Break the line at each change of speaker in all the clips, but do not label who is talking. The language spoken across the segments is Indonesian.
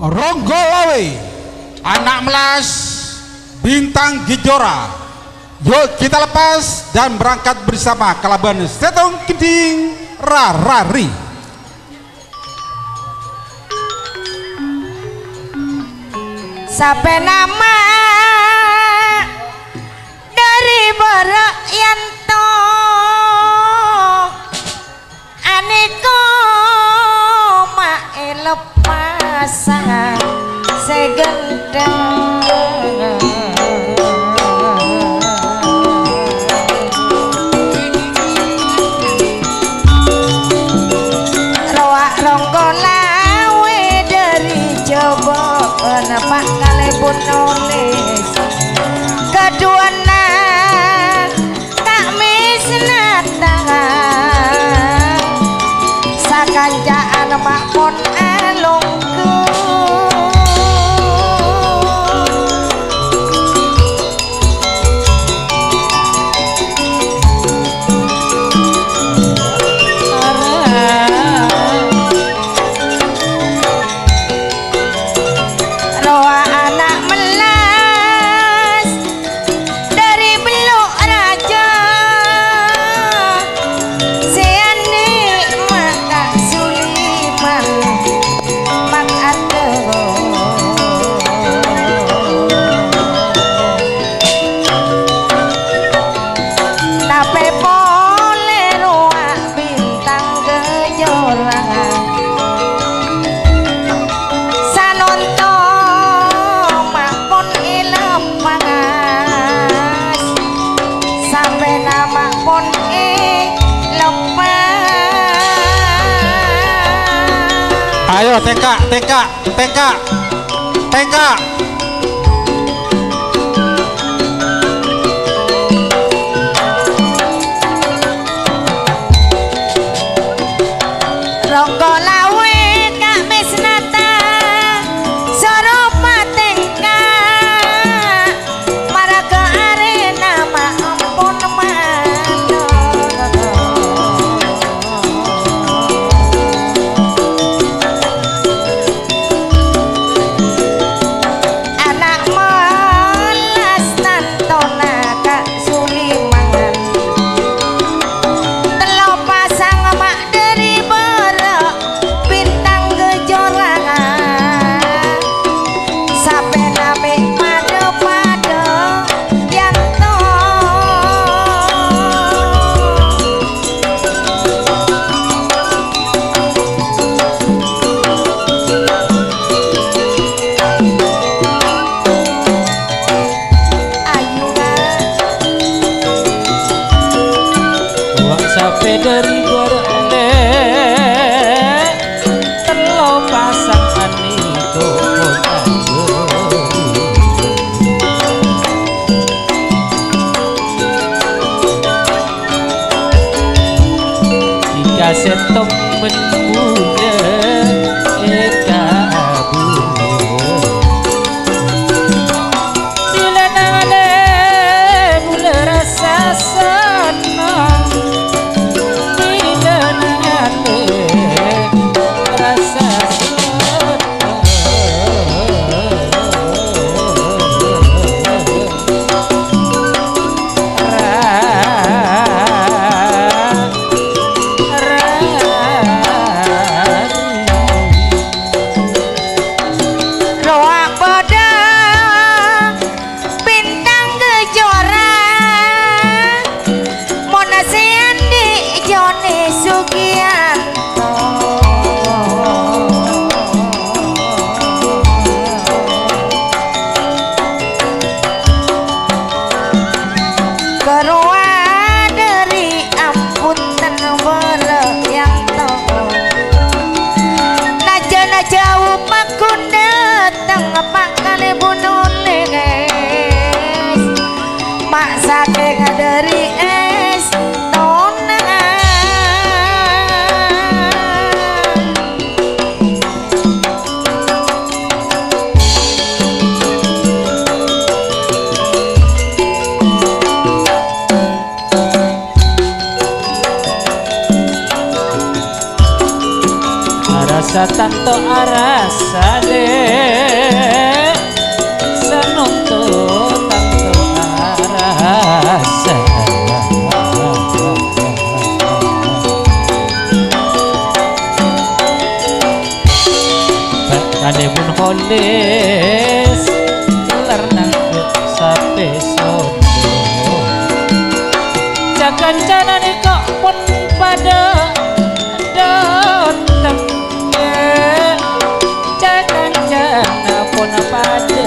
Ronggolawe anak melas bintang Gijora. Yuk kita lepas dan berangkat bersama Kalaban Setong Keding Rarari.
Sampai nama dari Barak Yanto aneko mae lepasan segendang roak Ronggolawe dari Jawa Pak kalebut nulis kedua tak misnatan sakancaan makpun alungku
Ayo teka.
Ronggolawe kak mesnata soropa tengka maraga arena ma ampun mano anak melas tantona kak sulimangan telo pasang mak dari bintang Kejora sampai nami pada Yanto
Wak sampai dari berene telo pasang aniko jika setong menmuda eka bila nale mula rasa senang bila nale rasa
roak pada bintang Kejora monasian di Joni Sugianto kerua dari ampun Barak Yanto naja jauh makun datang pak kali bunuh guys mak saking dari es tona
rasa tanto arasa de kade pun holis lerna sampai sondo jangan jangan kok pun pada datang jangan jangan pun pada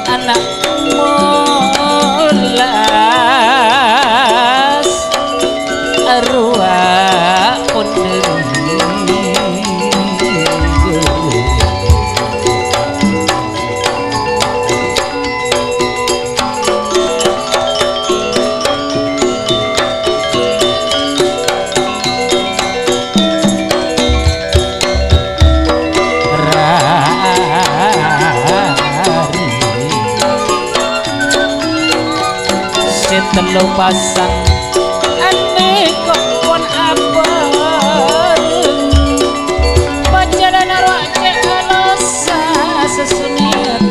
anak molas arwah telu pasang ane kok pun abang pacaran arwah cek alosa sesuniat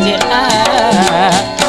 cek alosa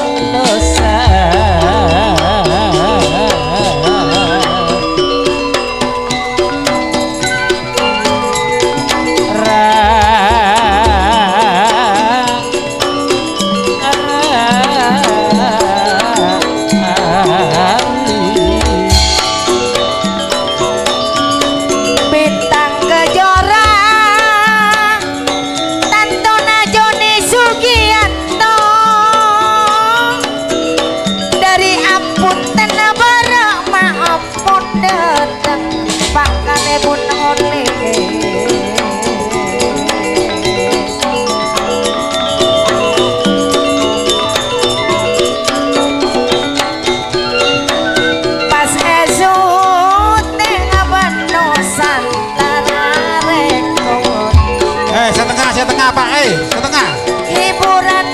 setengah Pak, setengah
hiburan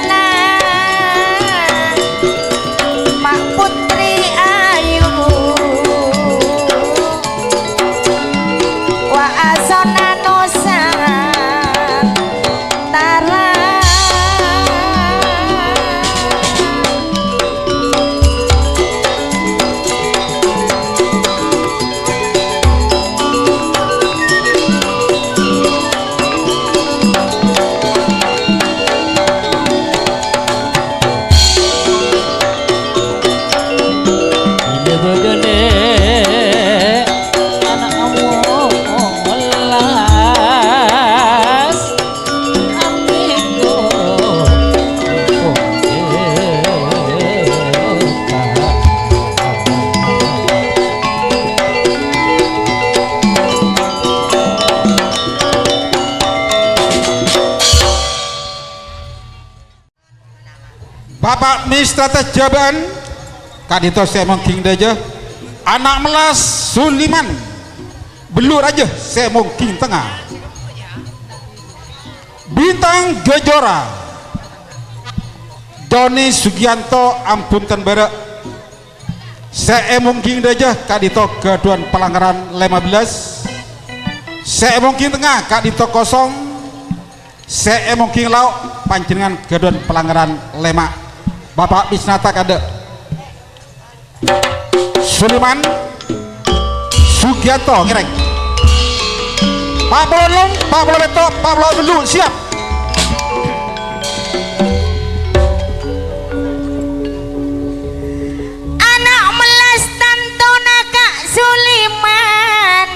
Mak Putri Ayu wa asona Nusantara
Bapak Administrator Jaban Kadito saya mungkin aja anak melas Suliman belur aja saya mungkin tengah bintang Gejora Doni Sugianto Ampunten Barak saya mungkin aja kadito keduan pelanggaran 15 saya mungkin tengah kadito kosong saya mungkin lauk pancingan keduan pelanggaran 5 Bapak Bisnata kade Suliman Sugianto ngereng Pak Bolong Pak Bolobeto Pak Bolong dulu siap
Suliman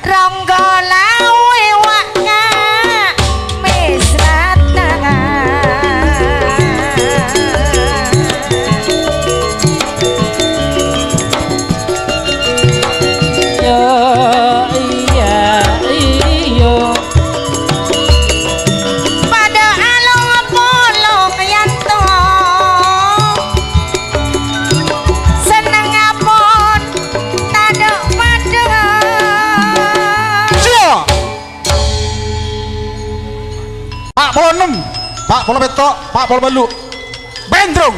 Ronggo lawe waka misrata
yo iya iyo
pada along polong yanto seneng apun taduk pada
siap Pak Bolong Pak Bolobeto Pak Bolong Bendrung